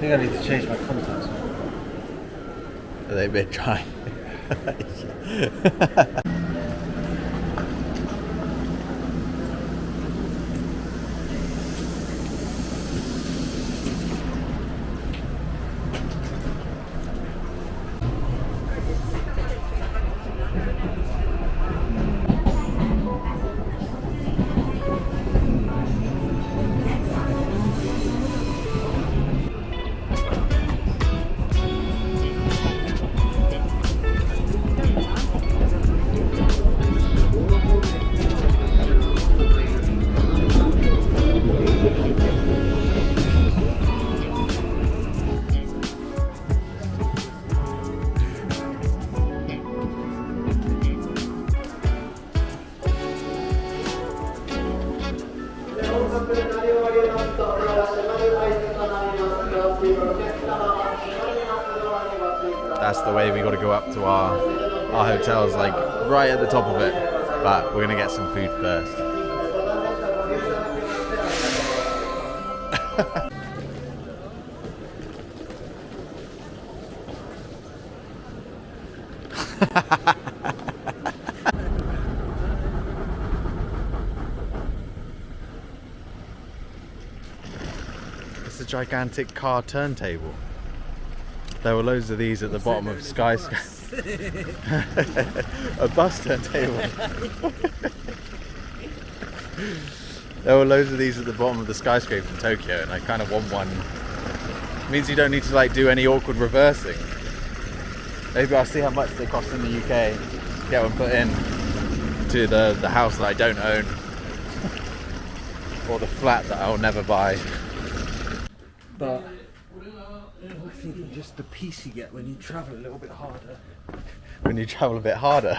think I need to change my contacts. Are they a bit dry? That's the way we got to go up to our hotel's like right at the top of it, but we're gonna get some food first. It's a gigantic car turntable. There were loads of these at the bottom of skyscraper. A bus turntable. There were loads of these at the bottom of the skyscraper in Tokyo, and I kind of want one. It means you don't need to like do any awkward reversing. Maybe I'll see how much they cost in the UK. Get one put in to the house that I don't own, or the flat that I'll never buy. But I think just the peace you get when you travel a little bit harder. When you travel a bit harder?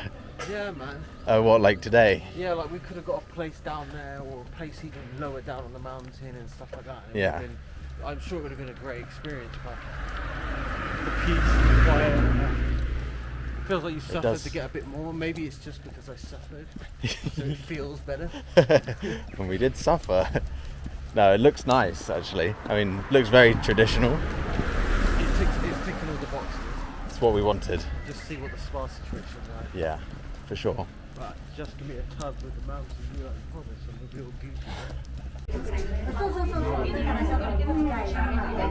Yeah, man. What, like today? Yeah, like we could have got a place down there or a place even lower down on the mountain and stuff like that. Yeah. I'm sure it would have been a great experience, but the peace, the quiet, feels like you suffered to get a bit more. Maybe it's just because I suffered, so it feels better. And we did suffer. No, it looks nice actually. I mean, it looks very traditional. It's ticking all the boxes. It's what we wanted. Just see what the spa situation's like. Yeah, for sure. But just give me a tub with the mountain view, I promise, and we'll be all Gucci.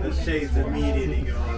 The shades immediately go on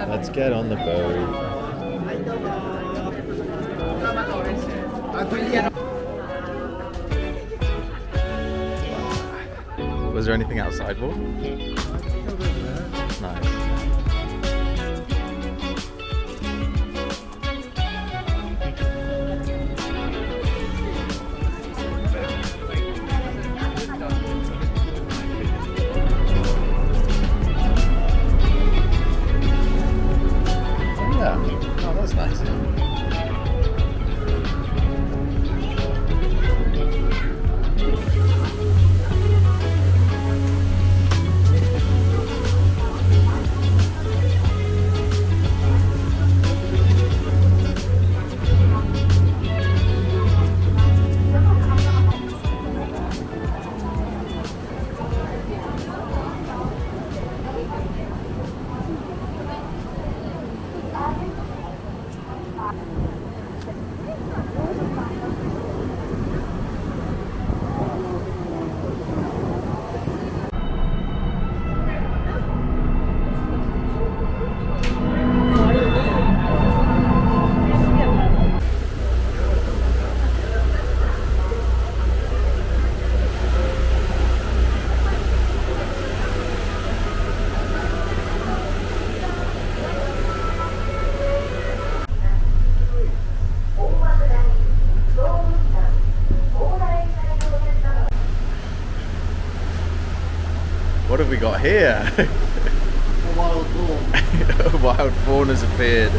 Let's get on the boat. Was there anything outside for? Nice. Oh, that's nice. What have we got here? A wild boar. A wild fawn has appeared.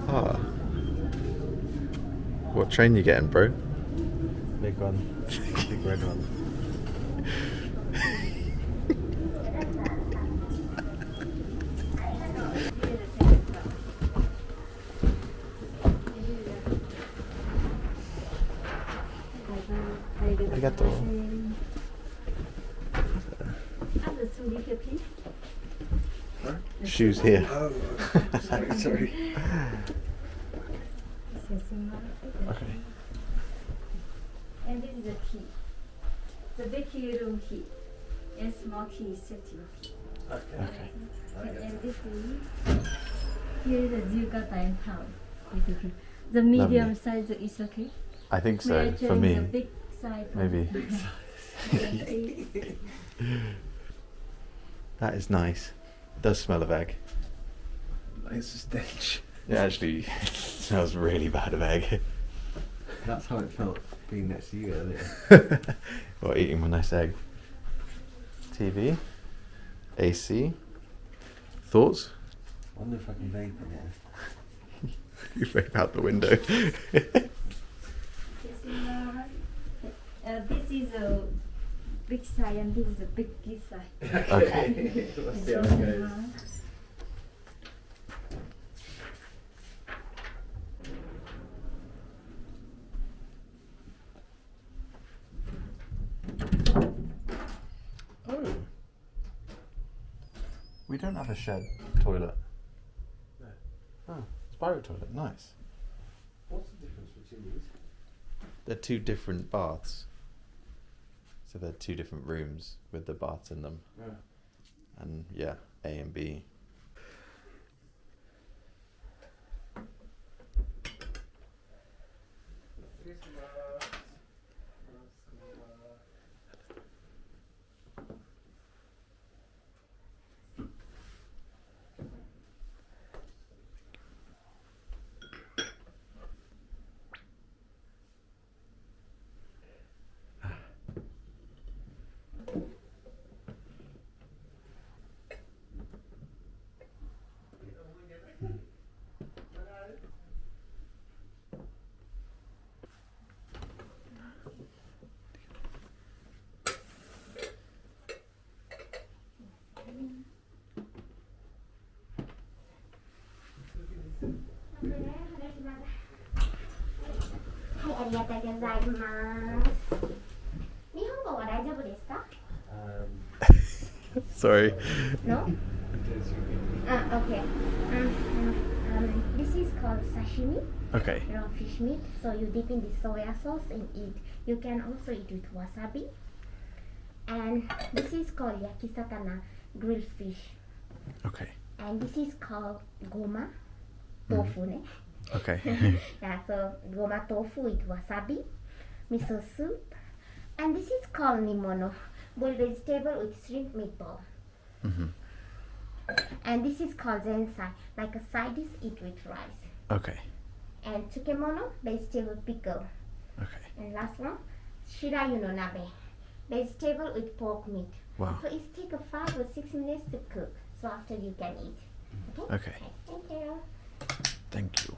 Ah. What train you getting, bro? Big one. Big red one. Arigato. Shoes here. Oh, sorry. Okay. And this is the key. The big key room key. And small key sitting key. Okay. And this is here is the Zuka time house. The medium Lovely. size is okay. I think May I so, for change me. the big size. Maybe. Okay. That is nice. Does smell of egg. It's a stench. It actually smells really bad of egg. That's how it felt being next to you earlier. Or eating my nice egg. TV. AC. Thoughts? I wonder if I can vape in it. You vape out the window. This is a big size and this is a big size. Okay. Let's see how it goes. Oh. We don't have a shed toilet. No. Oh, spiral toilet, nice. What's the difference between these? They're two different baths. So they're two different rooms with the baths in them. Yeah. And yeah, A and B. Sorry. No? Okay. This is called sashimi, Okay. raw fish meat. So you dip in the soya sauce and eat. You can also eat with wasabi. And this is called yakisakana, grilled fish. Okay. And this is called goma, tofu. Ne? Okay. Yeah, so goma tofu with wasabi, miso soup. And this is called nimono, boiled vegetable with shrimp meatball. hmm And this is called zensai, like a side dish eat with rice. Okay. And tsukemono, vegetable pickle. Okay. And last one, shirayu no nabe, vegetable with pork meat. Wow. So it takes 5 or 6 minutes to cook. So after you can eat. Okay? Okay. Thank you. Thank you.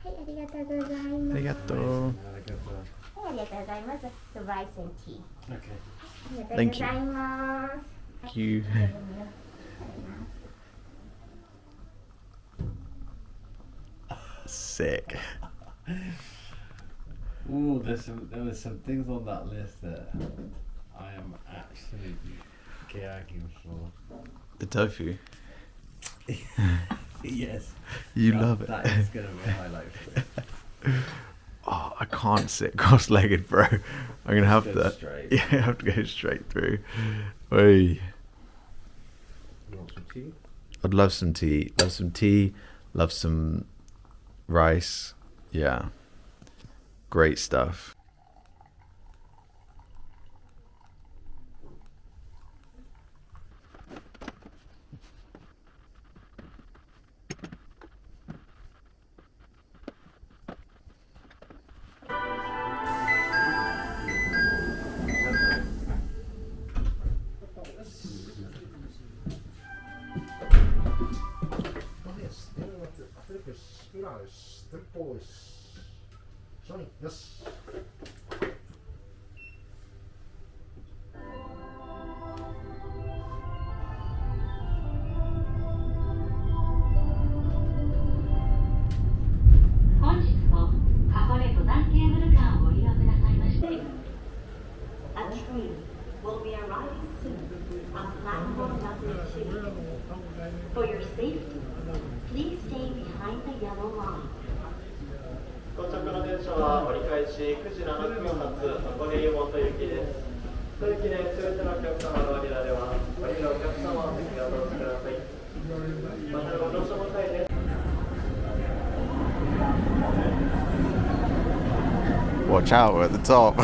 はい、ありがとうございます。 Arigato. はい、ありがとうございます。The rice and tea. Okay. ありがとう Thank ございます。 Thank you. Sick. Ooh, there was some things on that list that I am absolutely gagging for. The tofu. Yes. You love it. That is going to be a highlight for me. Oh, I can't sit cross-legged, bro. I'm gonna have Go to. straight. Yeah, I have to go straight through. Oi. You want some tea? I'd love some tea. Love some tea. Love some rice. Yeah. Great stuff. よし。本日も箱根登山ケーブルカーをご利用くださいまして。A train will be arriving soon on platform number 2. For your safety, please stay behind the yellow line. 到着の電車は折り返し9時7分発箱根湯本行きです。当駅ですべてのお客様のおりらでは、おりのお客様は席をお通しください。またご乗車の際です。Watch out, we're at the top.